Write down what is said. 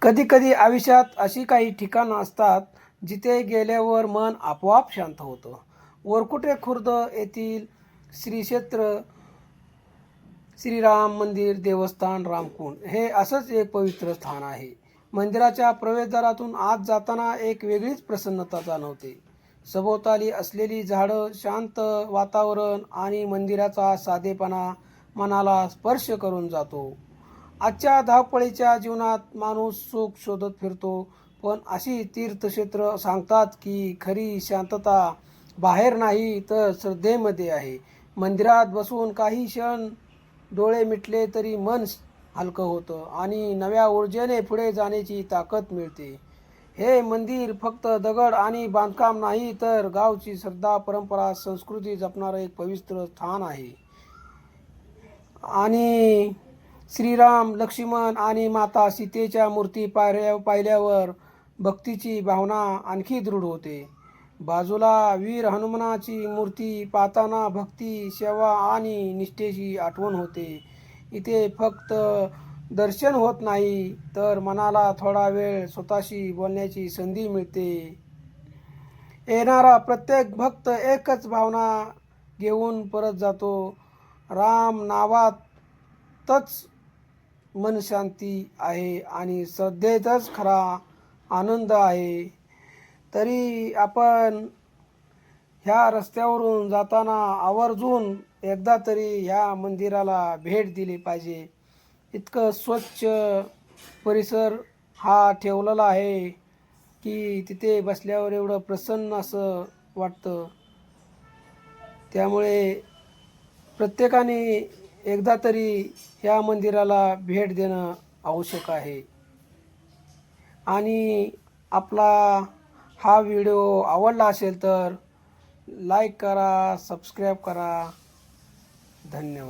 कधीकधी आयुष्यात अशी काही ठिकाणं असतात जिथे गेल्यावर मन आपोआप शांत होतं. वरकुटे खुर्द येथील श्री क्षेत्र श्रीराम मंदिर देवस्थान रामकुंड हे असंच एक पवित्र स्थान आहे. मंदिराच्या प्रवेशद्वारातून आत जाताना एक वेगळीच प्रसन्नता जाणवते. सभोवताली असलेली झाडं, शांत वातावरण आणि मंदिराचा साधेपणा मनाला स्पर्श करून जातो. आजच्या धावपळीच्या जीवनात माणूस सुख शोधत फिरतो, पण अशी तीर्थक्षेत्र सांगतात की खरी शांतता बाहेर नाही तर श्रद्धेमध्ये आहे. मंदिरात बसून काही क्षण डोळे मिटले तरी मन हलकं होतं आणि नव्या ऊर्जेने पुढे जाण्याची ताकद मिळते. हे मंदिर फक्त दगड आणि बांधकाम नाही तर गावची श्रद्धा, परंपरा, संस्कृती जपणारं एक पवित्र स्थान आहे. आणि श्रीराम, लक्ष्मण आणि माता सीतेच्या मूर्ती पाहिल्यावर भक्तीची भावना आणखी दृढ होते. बाजूला वीर हनुमानाची मूर्ती पाहताना भक्ती, सेवा आणि निष्ठेची आठवण होते. इथे फक्त दर्शन होत नाही तर मनाला थोडा वेळ स्वतःशी बोलण्याची संधी मिळते. येणारा प्रत्येक भक्त एकच भावना घेऊन परत जातो, राम नावातच मनशांती आहे आणि श्रद्धेतच खरा आनंद आहे. तरी आपण ह्या रस्त्यावरून जाताना आवर्जून एकदा तरी ह्या मंदिराला भेट दिली पाहिजे. इतकं स्वच्छ परिसर हा ठेवलेला आहे की तिथे बसल्यावर एवढं प्रसन्न असं वाटतं. त्यामुळे प्रत्येकाने एकदा तरी ह्या मंदिराला भेट देणं आवश्यक आहे. आणि आपला हा व्हिडिओ आवडला असेल तर लाईक करा, सबस्क्राईब करा. धन्यवाद.